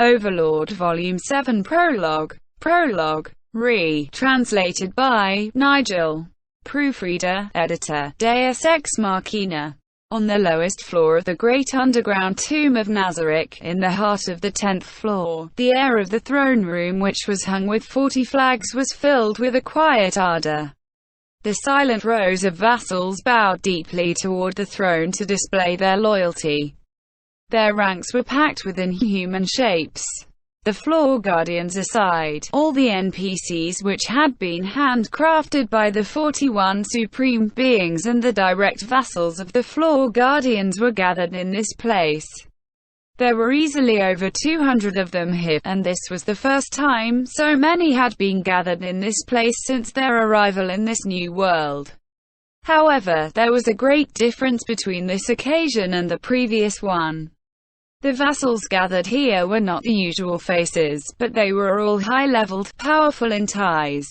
Overlord Volume 7 Prologue. Prologue. Translated by Nigel. Proofreader, Editor, Deus Ex Machina. On the lowest floor of the great underground tomb of Nazarick, in the heart of the 10th floor, the air of the throne room, which was hung with 40 flags, was filled with a quiet ardor. The silent rows of vassals bowed deeply toward the throne to display their loyalty. Their ranks were packed with inhuman shapes. The floor guardians aside, all the NPCs which had been handcrafted by the 41 supreme beings and the direct vassals of the floor guardians were gathered in this place. There were easily over 200 of them here, and this was the first time so many had been gathered in this place since their arrival in this new world. However, there was a great difference between this occasion and the previous one. The vassals gathered here were not the usual faces, but they were all high-leveled, powerful in ties.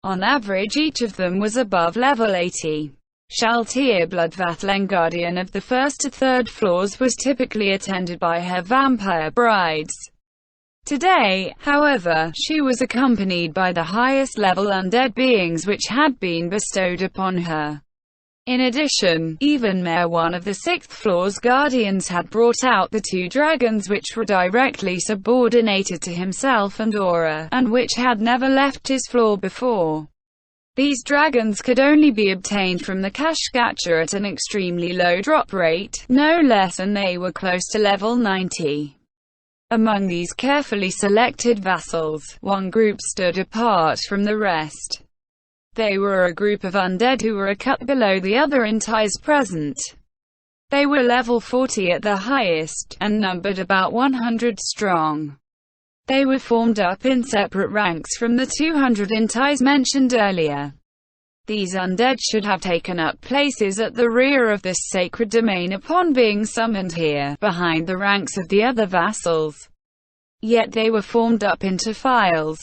On average, each of them was above level 80. Shaltir Bloodvathleng, guardian of the 1st to 3rd floors, was typically attended by her vampire brides. Today, however, she was accompanied by the highest-level undead beings which had been bestowed upon her. In addition, even one of the 6th floor's guardians had brought out the 2 dragons which were directly subordinated to himself and Aura, and which had never left his floor before. These dragons could only be obtained from the cache gacha at an extremely low drop rate, no less, and they were close to level 90. Among these carefully selected vassals, one group stood apart from the rest. They were a group of undead who were a cut below the other entities present. They were level 40 at the highest, and numbered about 100 strong. They were formed up in separate ranks from the 200 entities mentioned earlier. These undead should have taken up places at the rear of this sacred domain upon being summoned here, behind the ranks of the other vassals. Yet they were formed up into files,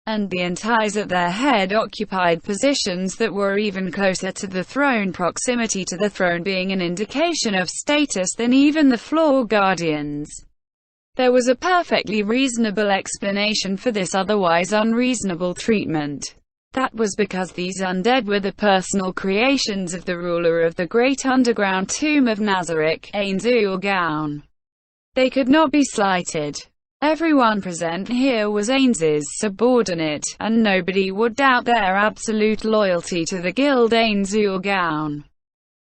and the entities at their head occupied positions that were even closer to the throne, proximity to the throne being an indication of status than even the floor guardians. There was a perfectly reasonable explanation for this otherwise unreasonable treatment. That was because these undead were the personal creations of the ruler of the great underground tomb of Nazarick, Ainzul Gaon. They could not be slighted. Everyone present here was Ainz's subordinate, and nobody would doubt their absolute loyalty to the guild Ainzul Gaon.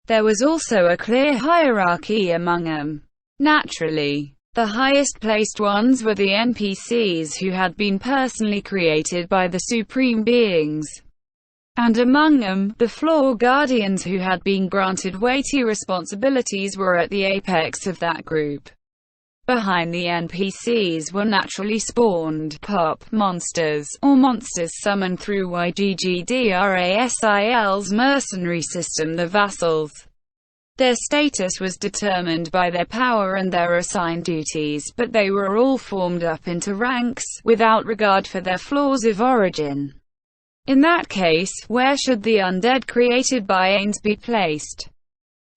There was also a clear hierarchy among them. Naturally, the highest-placed ones were the NPCs who had been personally created by the Supreme Beings. And among them, the floor guardians who had been granted weighty responsibilities were at the apex of that group. Behind the NPCs were naturally spawned pop monsters, or monsters summoned through YGGDRASIL's mercenary system, the vassals. Their status was determined by their power and their assigned duties, but they were all formed up into ranks, without regard for their floors of origin. In that case, where should the undead created by Ainz be placed?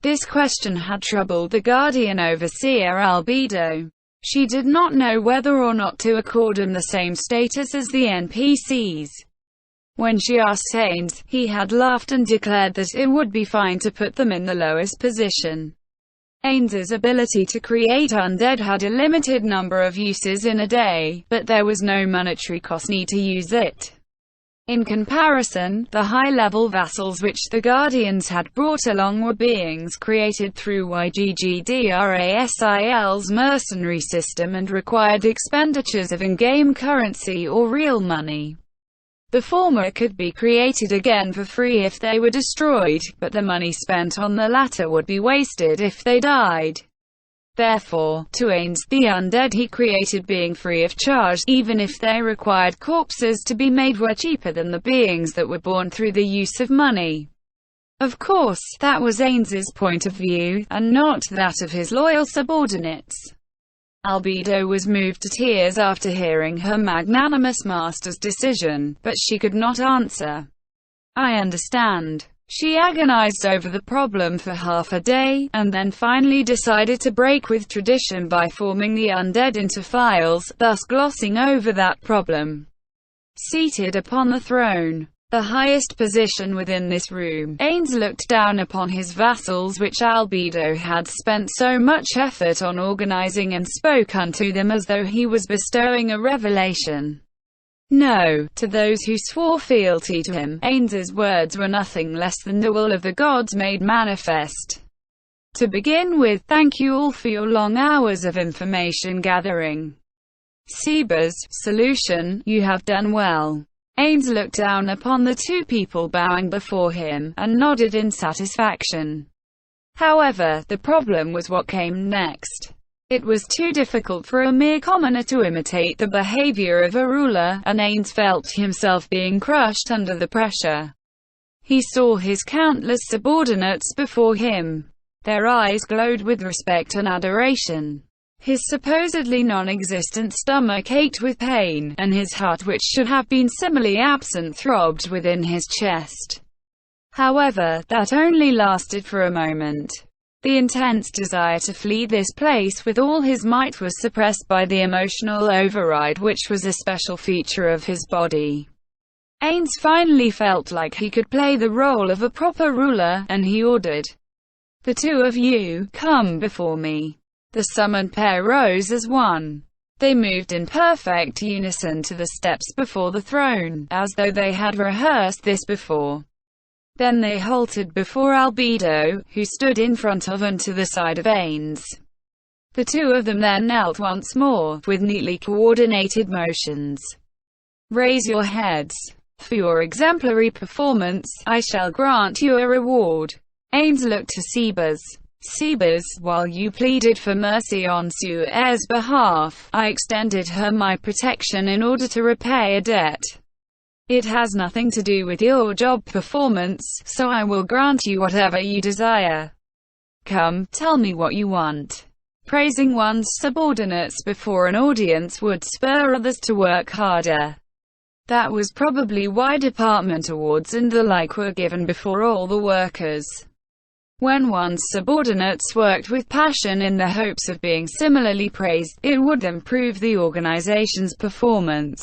This question had troubled the Guardian Overseer Albedo. She did not know whether or not to accord him the same status as the NPCs. When she asked Ainz, he had laughed and declared that it would be fine to put them in the lowest position. Ainz's ability to create undead had a limited number of uses in a day, but there was no monetary cost need to use it. In comparison, the high-level vassals which the Guardians had brought along were beings created through YGGDRASIL's mercenary system and required expenditures of in-game currency or real money. The former could be created again for free if they were destroyed, but the money spent on the latter would be wasted if they died. Therefore, to Ainz, the undead he created being free of charge, even if they required corpses to be made, were cheaper than the beings that were born through the use of money. Of course, that was Ainz's point of view, and not that of his loyal subordinates. Albedo was moved to tears after hearing her magnanimous master's decision, but she could not answer. "I understand," She agonized over the problem for half a day, and then finally decided to break with tradition by forming the undead into files, thus glossing over that problem. Seated upon the throne, the highest position within this room, Ains looked down upon his vassals, which Albedo had spent so much effort on organizing, and spoke unto them as though he was bestowing a revelation. No, to those who swore fealty to him, Ains's words were nothing less than the will of the gods made manifest. To begin with, thank you all for your long hours of information gathering. Seba's solution, you have done well. Ains looked down upon the two people bowing before him, and nodded in satisfaction. However, the problem was what came next. It was too difficult for a mere commoner to imitate the behavior of a ruler, and Ains felt himself being crushed under the pressure. He saw his countless subordinates before him. Their eyes glowed with respect and adoration. His supposedly non-existent stomach ached with pain, and his heart, which should have been similarly absent, throbbed within his chest. However, that only lasted for a moment. The intense desire to flee this place with all his might was suppressed by the emotional override, which was a special feature of his body. Ains finally felt like he could play the role of a proper ruler, and he ordered, "The two of you, come before me." The summoned pair rose as one. They moved in perfect unison to the steps before the throne, as though they had rehearsed this before. Then they halted before Albedo, who stood in front of and to the side of Ains. The two of them then knelt once more, with neatly coordinated motions. "Raise your heads. For your exemplary performance, I shall grant you a reward." Ains looked to Sebas, while you pleaded for mercy on Suer's behalf, I extended her my protection in order to repay a debt. It has nothing to do with your job performance, so I will grant you whatever you desire. Come, tell me what you want. Praising one's subordinates before an audience would spur others to work harder. That was probably why department awards and the like were given before all the workers. When one's subordinates worked with passion in the hopes of being similarly praised, it would improve the organization's performance.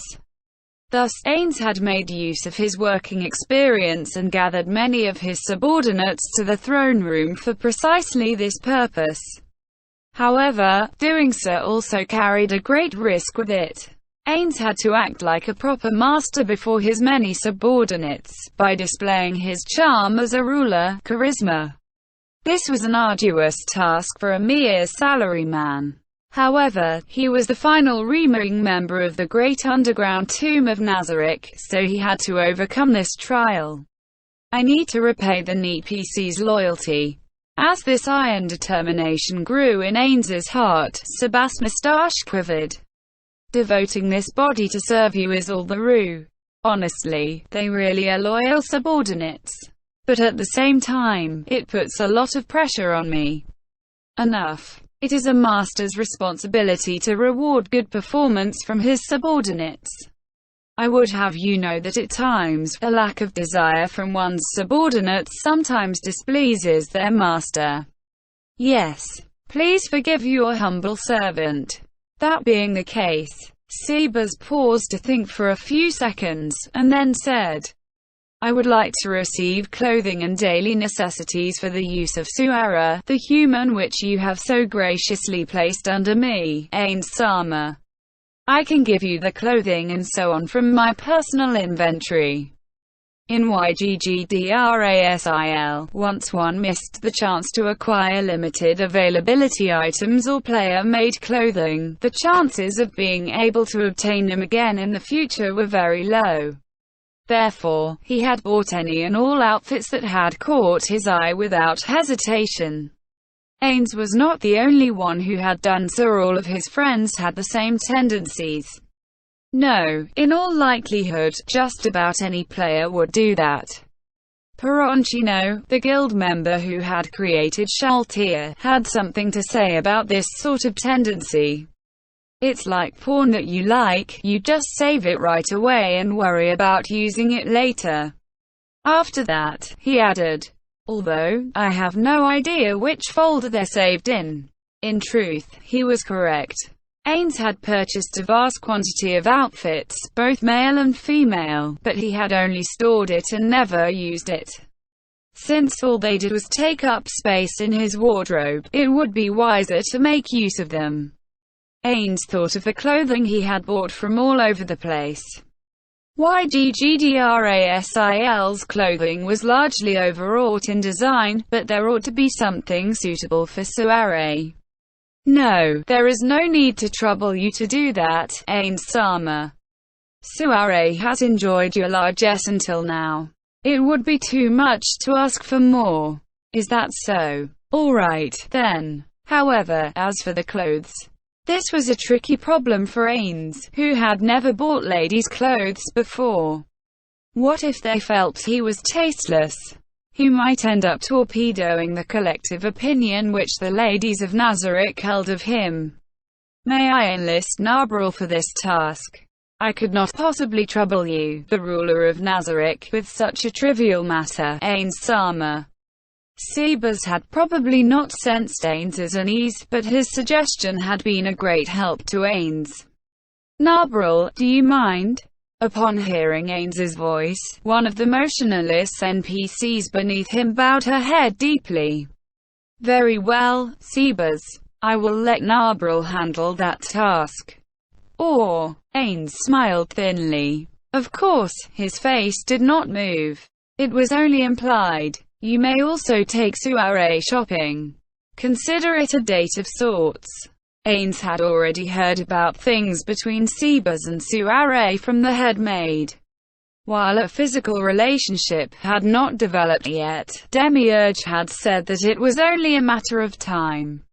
Thus, Ains had made use of his working experience and gathered many of his subordinates to the throne room for precisely this purpose. However, doing so also carried a great risk with it. Ains had to act like a proper master before his many subordinates, by displaying his charm as a ruler, charisma. This was an arduous task for a mere salaryman. However, he was the final remaining member of the great underground tomb of Nazarick, so he had to overcome this trial. I need to repay the NPC's loyalty. As this iron determination grew in Ains's heart, Sebas' moustache quivered. Devoting this body to serve you is all the rue. Honestly, they really are loyal subordinates. But at the same time, it puts a lot of pressure on me. Enough. It is a master's responsibility to reward good performance from his subordinates. I would have you know that at times, a lack of desire from one's subordinates sometimes displeases their master. Yes. Please forgive your humble servant. That being the case, Sebas paused to think for a few seconds, and then said, I would like to receive clothing and daily necessities for the use of Suera, the human which you have so graciously placed under me, Ains-sama. I can give you the clothing and so on from my personal inventory. In YGGDRASIL, once one missed the chance to acquire limited availability items or player-made clothing, the chances of being able to obtain them again in the future were very low. Therefore, he had bought any and all outfits that had caught his eye without hesitation. Ains was not the only one who had done so, all of his friends had the same tendencies. No, in all likelihood, just about any player would do that. Peroncino, the guild member who had created Shaltier, had something to say about this sort of tendency. It's like porn that you like, you just save it right away and worry about using it later. After that, he added, although I have no idea which folder they're saved in. In truth, he was correct. Ains had purchased a vast quantity of outfits, both male and female, but he had only stored it and never used it. Since all they did was take up space in his wardrobe, it would be wiser to make use of them. Ains thought of the clothing he had bought from all over the place. YGGDRASIL's clothing was largely overwrought in design, but there ought to be something suitable for Suare. No, there is no need to trouble you to do that, Ains-sama. Suare has enjoyed your largesse until now. It would be too much to ask for more. Is that so? Alright, then. However, as for the clothes, this was a tricky problem for Ains, who had never bought ladies' clothes before. What if they felt he was tasteless? He might end up torpedoing the collective opinion which the ladies of Nazarick held of him. May I enlist Nabril for this task? I could not possibly trouble you, the ruler of Nazarick, with such a trivial matter, Ains-sama. Sebas had probably not sensed Ains's unease, but his suggestion had been a great help to Ains. Nabril, do you mind? Upon hearing Ains's voice, one of the motionless NPCs beneath him bowed her head deeply. Very well, Sebas. I will let Nabril handle that task. Or, Ains smiled thinly. Of course, his face did not move. It was only implied. You may also take Suare shopping. Consider it a date of sorts. Ains had already heard about things between Sebas and Suare from the head maid. While a physical relationship had not developed yet, Demiurge had said that it was only a matter of time.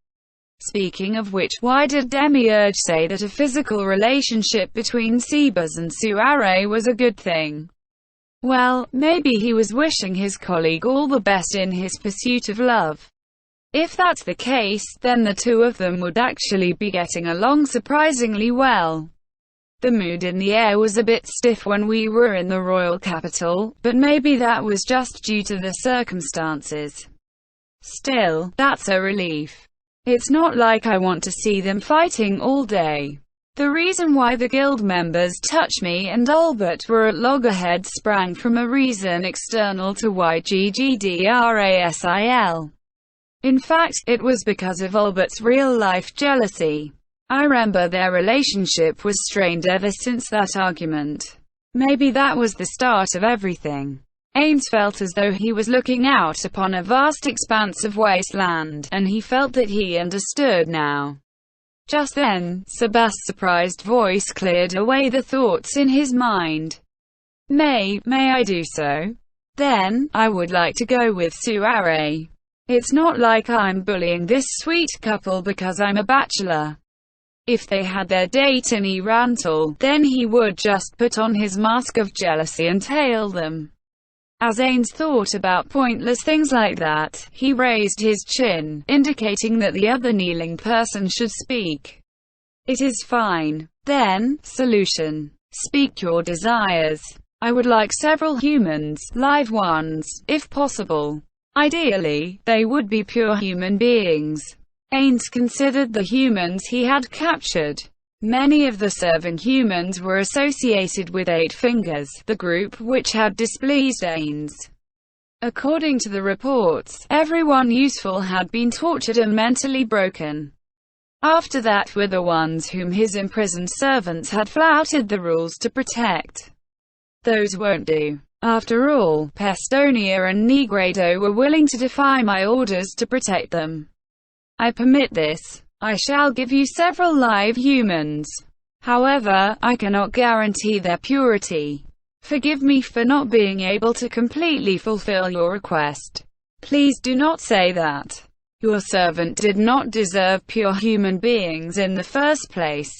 Speaking of which, why did Demiurge say that a physical relationship between Sebas and Suare was a good thing? Well, maybe he was wishing his colleague all the best in his pursuit of love. If that's the case, then the two of them would actually be getting along surprisingly well. The mood in the air was a bit stiff when we were in the royal capital, but maybe that was just due to the circumstances. Still, that's a relief. It's not like I want to see them fighting all day. The reason why the guild members Touch Me and Albert were at loggerheads sprang from a reason external to YGGDRASIL. In fact, it was because of Albert's real-life jealousy. I remember their relationship was strained ever since that argument. Maybe that was the start of everything. Ains felt as though he was looking out upon a vast expanse of wasteland, and he felt that he understood now. Just then, Sebas' surprised voice cleared away the thoughts in his mind. May I do so? Then, I would like to go with Suare. It's not like I'm bullying this sweet couple because I'm a bachelor. If they had their date in Erantal, then he would just put on his mask of jealousy and tail them. As Ains thought about pointless things like that, he raised his chin, indicating that the other kneeling person should speak. It is fine. Then, solution. Speak your desires. I would like several humans, live ones, if possible. Ideally, they would be pure human beings. Ains considered the humans he had captured. Many of the serving humans were associated with Eight Fingers, the group which had displeased Ains. According to the reports, everyone useful had been tortured and mentally broken. After that were the ones whom his imprisoned servants had flouted the rules to protect. Those won't do. After all, Pestonia and Negredo were willing to defy my orders to protect them. I permit this. I shall give you several live humans. However, I cannot guarantee their purity. Forgive me for not being able to completely fulfill your request. Please do not say that. Your servant did not deserve pure human beings in the first place.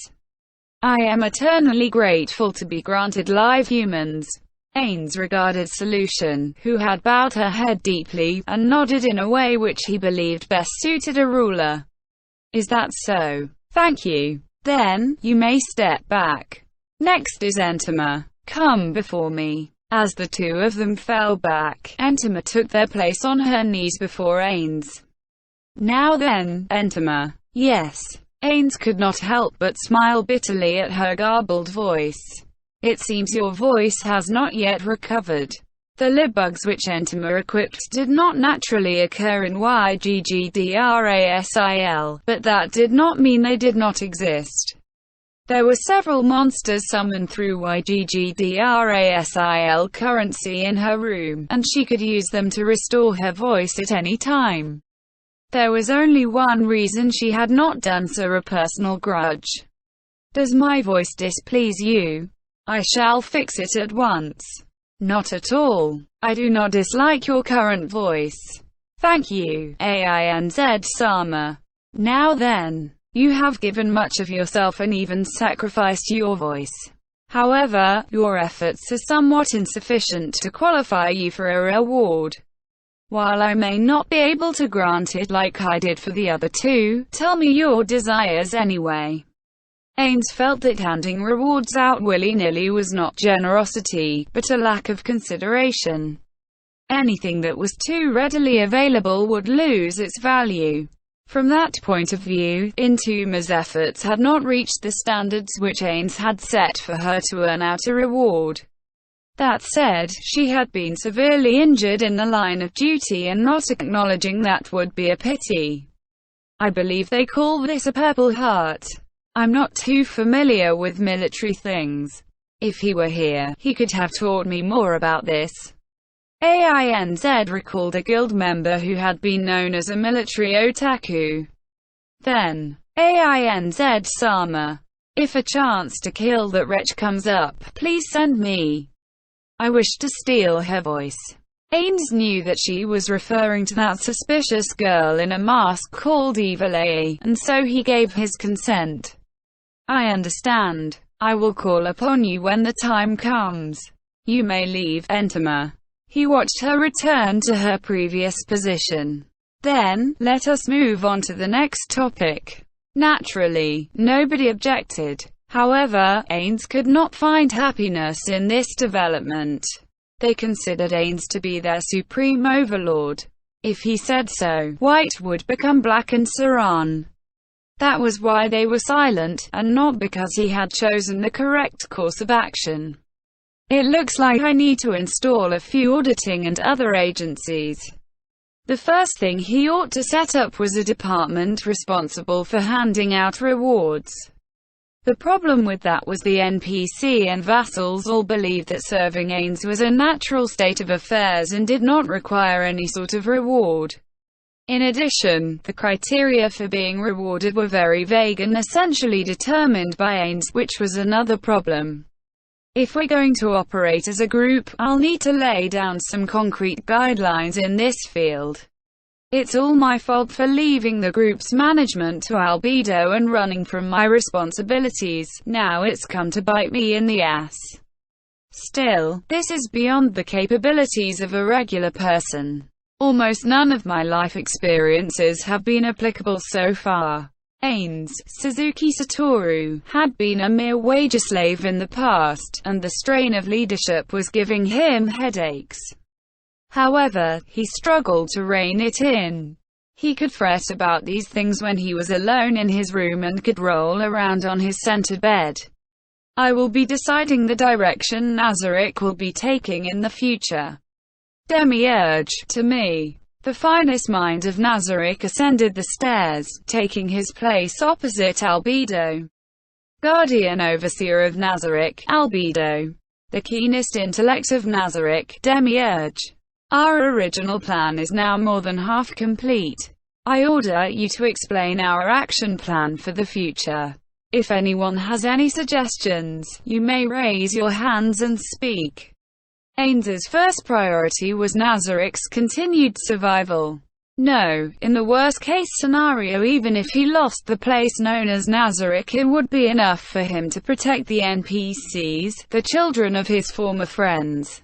I am eternally grateful to be granted live humans. Ains regarded Solution, who had bowed her head deeply, and nodded in a way which he believed best suited a ruler. Is that so? Thank you. Then, you may step back. Next is Entema. Come before me. As the two of them fell back, Entama took their place on her knees before Ains. "Now then, Entama." "Yes." Ains could not help but smile bitterly at her garbled voice. "It seems your voice has not yet recovered." The libbugs which Entama equipped did not naturally occur in YGGDRASIL, but that did not mean they did not exist. There were several monsters summoned through YGGDRASIL currency in her room, and she could use them to restore her voice at any time. There was only one reason she had not done so: a personal grudge. "Does my voice displease you? I shall fix it at once." "Not at all. I do not dislike your current voice. Thank you, Ainz-sama. Now then, you have given much of yourself and even sacrificed your voice. However, your efforts are somewhat insufficient to qualify you for a reward. While I may not be able to grant it like I did for the other two, tell me your desires anyway." Ains felt that handing rewards out willy-nilly was not generosity, but a lack of consideration. Anything that was too readily available would lose its value. From that point of view, Entoma's efforts had not reached the standards which Ains had set for her to earn out a reward. That said, she had been severely injured in the line of duty, and not acknowledging that would be a pity. "I believe they call this a Purple Heart. I'm not too familiar with military things. If he were here, he could have taught me more about this." Ainz recalled a guild member who had been known as a military otaku. Then, Ainz-sama, if a chance to kill that wretch comes up, please send me. I wish to steal her voice. Ains knew that she was referring to that suspicious girl in a mask called Evalae, and so he gave his consent. "I understand. I will call upon you when the time comes. You may leave, Entama." He watched her return to her previous position. "Then, let us move on to the next topic." Naturally, nobody objected. However, Ains could not find happiness in this development. They considered Ains to be their supreme overlord. If he said so, white would become black and so on. That was why they were silent, and not because he had chosen the correct course of action. "It looks like I need to install a few auditing and other agencies." The first thing he ought to set up was a department responsible for handing out rewards. The problem with that was the NPC and vassals all believed that serving Ains was a natural state of affairs and did not require any sort of reward. In addition, the criteria for being rewarded were very vague and essentially determined by Ains, which was another problem. "If we're going to operate as a group, I'll need to lay down some concrete guidelines in this field. It's all my fault for leaving the group's management to Albedo and running from my responsibilities. Now it's come to bite me in the ass. Still, this is beyond the capabilities of a regular person. Almost none of my life experiences have been applicable so far." Ains, Suzuki Satoru, had been a mere wage slave in the past, and the strain of leadership was giving him headaches. However, he struggled to rein it in. He could fret about these things when he was alone in his room and could roll around on his centered bed. "I will be deciding the direction Nazarick will be taking in the future." Demiurge, to me. The finest mind of Nazarick ascended the stairs, taking his place opposite Albedo. Guardian Overseer of Nazarick, Albedo. The keenest intellect of Nazarick, Demiurge. Our original plan is now more than half complete. I order you to explain our action plan for the future. If anyone has any suggestions, you may raise your hands and speak. Ains's first priority was Nazarick's continued survival. No, in the worst-case scenario, even if he lost the place known as Nazarick, it would be enough for him to protect the NPCs, the children of his former friends.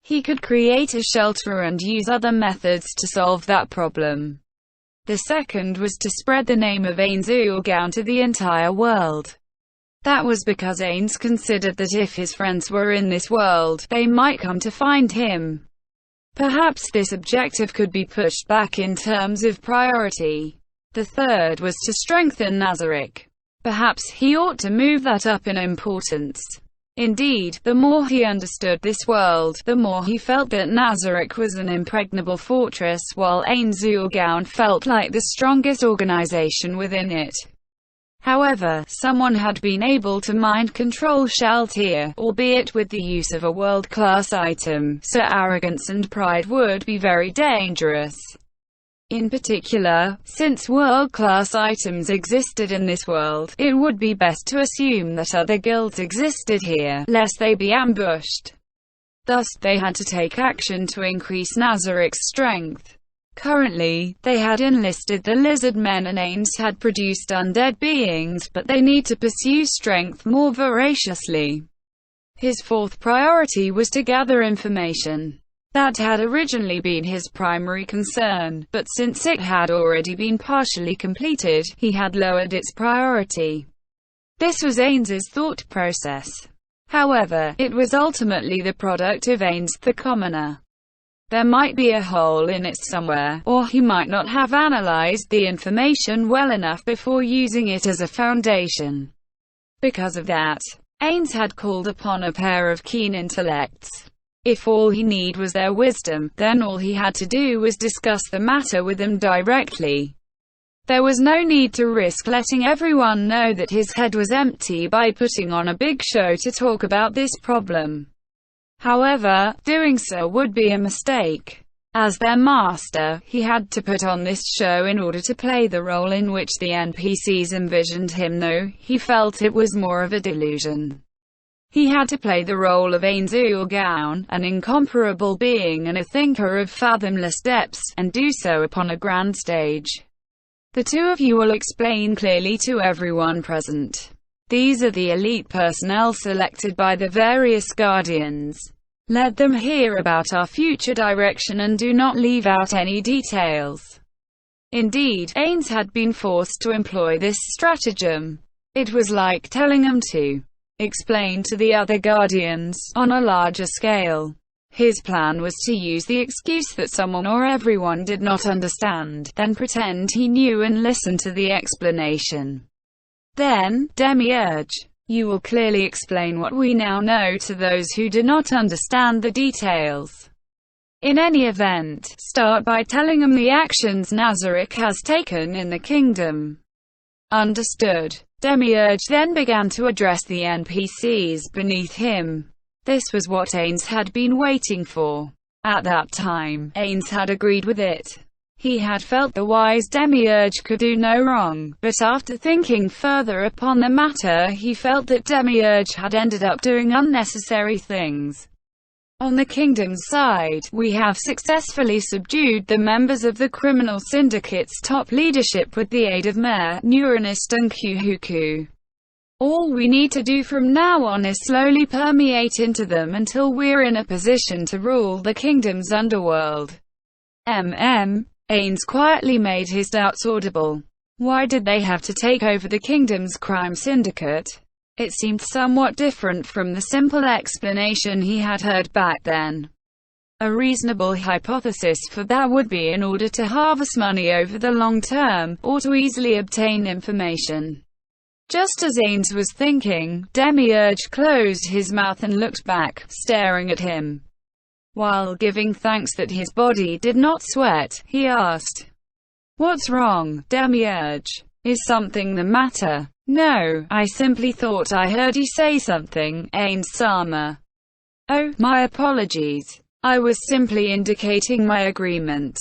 He could create a shelter and use other methods to solve that problem. The second was to spread the name of Ains Urgaon to the entire world. That was because Ains considered that if his friends were in this world, they might come to find him. Perhaps this objective could be pushed back in terms of priority. The third was to strengthen Nazarick. Perhaps he ought to move that up in importance. Indeed, the more he understood this world, the more he felt that Nazarick was an impregnable fortress, while Ain Zulgaun felt like the strongest organization within it. However, someone had been able to mind control Shaltir, albeit with the use of a world-class item, so arrogance and pride would be very dangerous. In particular, since world-class items existed in this world, it would be best to assume that other guilds existed here, lest they be ambushed. Thus, they had to take action to increase Nazarick's strength. Currently, they had enlisted the lizard men and Ains had produced undead beings, but they need to pursue strength more voraciously. His fourth priority was to gather information. That had originally been his primary concern, but since it had already been partially completed, he had lowered its priority. This was Ains's thought process. However, it was ultimately the product of Ains the commoner. There might be a hole in it somewhere, or he might not have analyzed the information well enough before using it as a foundation. Because of that, Ains had called upon a pair of keen intellects. If all he needed was their wisdom, then all he had to do was discuss the matter with them directly. There was no need to risk letting everyone know that his head was empty by putting on a big show to talk about this problem. However, doing so would be a mistake. As their master, he had to put on this show in order to play the role in which the NPCs envisioned him, though he felt it was more of a delusion. He had to play the role of Ain Zulgaun, an incomparable being and a thinker of fathomless depths, and do so upon a grand stage. The two of you will explain clearly to everyone present. These are the elite personnel selected by the various guardians. Let them hear about our future direction and do not leave out any details. Indeed, Ains had been forced to employ this stratagem. It was like telling them to explain to the other guardians, on a larger scale. His plan was to use the excuse that someone or everyone did not understand, then pretend he knew and listen to the explanation. Then, Demiurge, you will clearly explain what we now know to those who do not understand the details. In any event, start by telling them the actions Nazarick has taken in the kingdom. Understood. Demiurge then began to address the NPCs beneath him. This was what Ains had been waiting for. At that time, Ains had agreed with it. He had felt the wise Demiurge could do no wrong, but after thinking further upon the matter he felt that Demiurge had ended up doing unnecessary things. On the kingdom's side, we have successfully subdued the members of the criminal syndicate's top leadership with the aid of Mayor, Neuronist and Kuhuku. All we need to do from now on is slowly permeate into them until we're in a position to rule the kingdom's underworld. Ains quietly made his doubts audible. Why did they have to take over the kingdom's crime syndicate? It seemed somewhat different from the simple explanation he had heard back then. A reasonable hypothesis for that would be in order to harvest money over the long term, or to easily obtain information. Just as Ains was thinking, Demiurge closed his mouth and looked back, staring at him. While giving thanks that his body did not sweat, he asked, "What's wrong, Demiurge? Is something the matter?" "No, I simply thought I heard you say something, Ains-sama." "Oh, my apologies. I was simply indicating my agreement.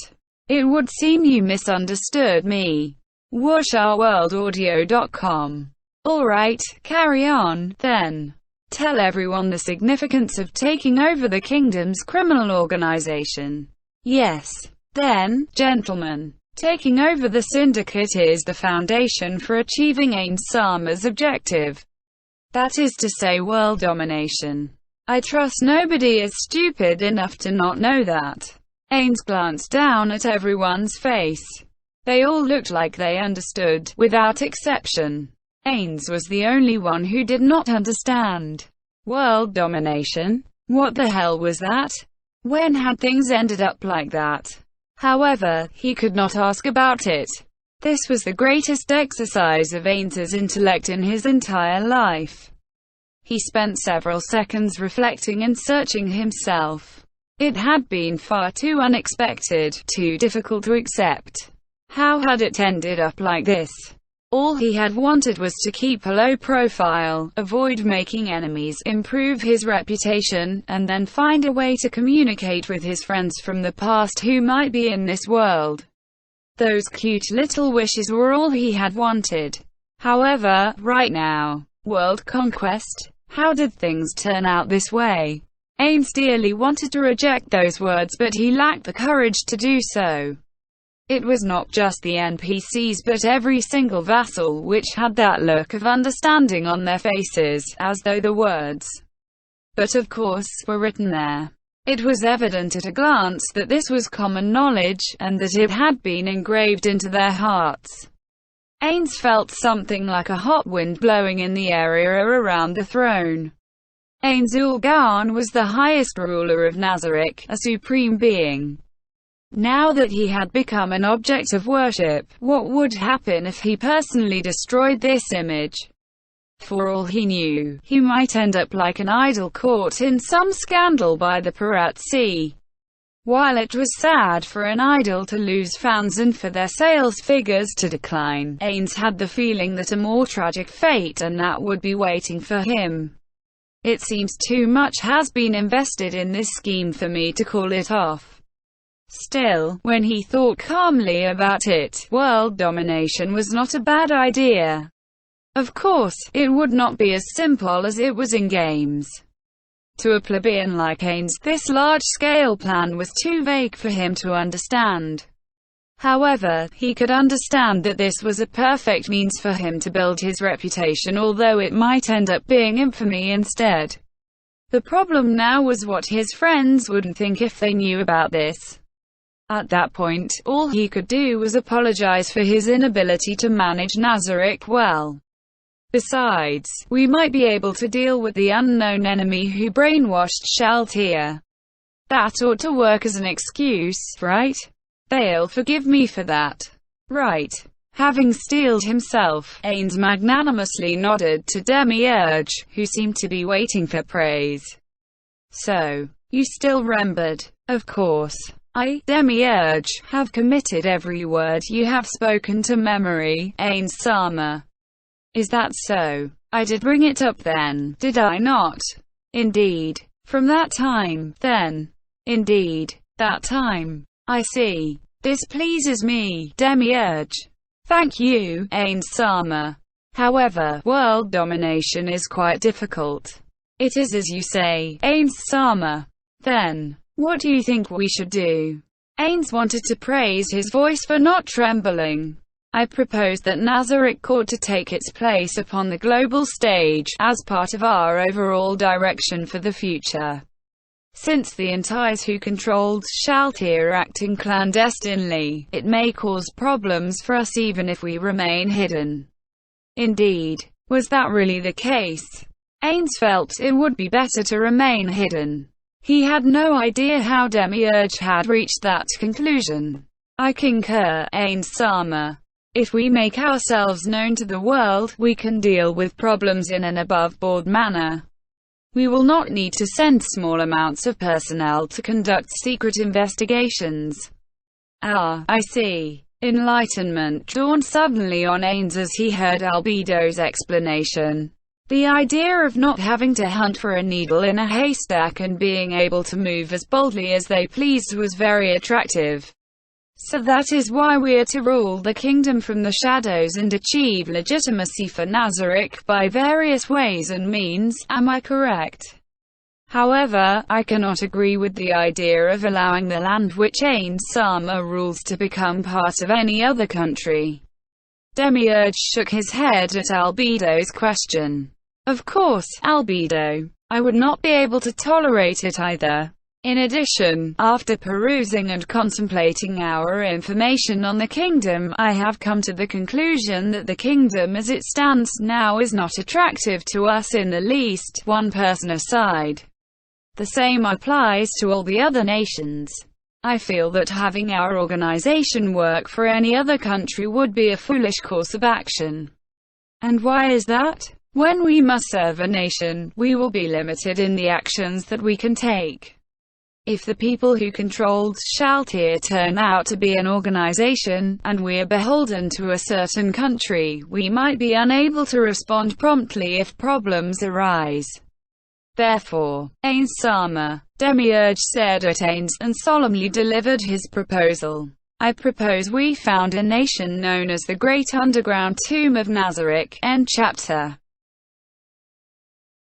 It would seem you misunderstood me." WashOurWorldAudio.com. Alright, carry on, then. Tell everyone the significance of taking over the kingdom's criminal organization. Yes. Then, gentlemen, taking over the syndicate is the foundation for achieving Ains-sama's objective. That is to say, world domination. I trust nobody is stupid enough to not know that. Ains glanced down at everyone's face. They all looked like they understood, without exception. Ains was the only one who did not understand. World domination? What the hell was that? When had things ended up like that? However, he could not ask about it. This was the greatest exercise of Ains's intellect in his entire life. He spent several seconds reflecting and searching himself. It had been far too unexpected, too difficult to accept. How had it ended up like this? All he had wanted was to keep a low profile, avoid making enemies, improve his reputation, and then find a way to communicate with his friends from the past who might be in this world. Those cute little wishes were all he had wanted. However, right now, world conquest? How did things turn out this way? Ains dearly wanted to reject those words, but he lacked the courage to do so. It was not just the NPCs but every single vassal which had that look of understanding on their faces, as though the words, "but of course," were written there. It was evident at a glance that this was common knowledge, and that it had been engraved into their hearts. Ains felt something like a hot wind blowing in the area around the throne. Ains Ulgan was the highest ruler of Nazarick, a supreme being. Now that he had become an object of worship, what would happen if he personally destroyed this image? For all he knew, he might end up like an idol caught in some scandal by the paparazzi. While it was sad for an idol to lose fans and for their sales figures to decline, Ains had the feeling that a more tragic fate than that would be waiting for him. It seems too much has been invested in this scheme for me to call it off. Still, when he thought calmly about it, world domination was not a bad idea. Of course, it would not be as simple as it was in games. To a plebeian like Ains, this large-scale plan was too vague for him to understand. However, he could understand that this was a perfect means for him to build his reputation, although it might end up being infamy instead. The problem now was what his friends would think if they knew about this. At that point, all he could do was apologize for his inability to manage Nazarick well. Besides, we might be able to deal with the unknown enemy who brainwashed Shaltir. That ought to work as an excuse, right? They'll forgive me for that. Right. Having steeled himself, Ains magnanimously nodded to Demiurge, who seemed to be waiting for praise. So, you still remembered? Of course. I, Demiurge, have committed every word you have spoken to memory, Ains-sama. Is that so? I did bring it up then, did I not? Indeed. From that time, then. Indeed. That time. I see. This pleases me, Demiurge. Thank you, Ains-sama. However, world domination is quite difficult. It is as you say, Ains-sama. Then, what do you think we should do? Ains wanted to praise his voice for not trembling. I propose that Nazarick ought to take its place upon the global stage, as part of our overall direction for the future. Since the entities who controlled Shaltir are acting clandestinely, it may cause problems for us even if we remain hidden. Indeed. Was that really the case? Ains felt it would be better to remain hidden. He had no idea how Demiurge had reached that conclusion. I concur, Ains-sama. If we make ourselves known to the world, we can deal with problems in an above-board manner. We will not need to send small amounts of personnel to conduct secret investigations. Ah, I see. Enlightenment dawned suddenly on Ains as he heard Albedo's explanation. The idea of not having to hunt for a needle in a haystack and being able to move as boldly as they pleased was very attractive. So that is why we are to rule the kingdom from the shadows and achieve legitimacy for Nazarick by various ways and means, am I correct? However, I cannot agree with the idea of allowing the land which Ains-sama rules to become part of any other country. Demiurge shook his head at Albedo's question. Of course, Albedo. I would not be able to tolerate it either. In addition, after perusing and contemplating our information on the kingdom, I have come to the conclusion that the kingdom as it stands now is not attractive to us in the least, one person aside. The same applies to all the other nations. I feel that having our organization work for any other country would be a foolish course of action. And why is that? When we must serve a nation, we will be limited in the actions that we can take. If the people who controlled Shaltir turn out to be an organization, and we are beholden to a certain country, we might be unable to respond promptly if problems arise. Therefore, Ains-sama, Demiurge said at Ains, and solemnly delivered his proposal. I propose we found a nation known as the Great Underground Tomb of Nazarick. End chapter.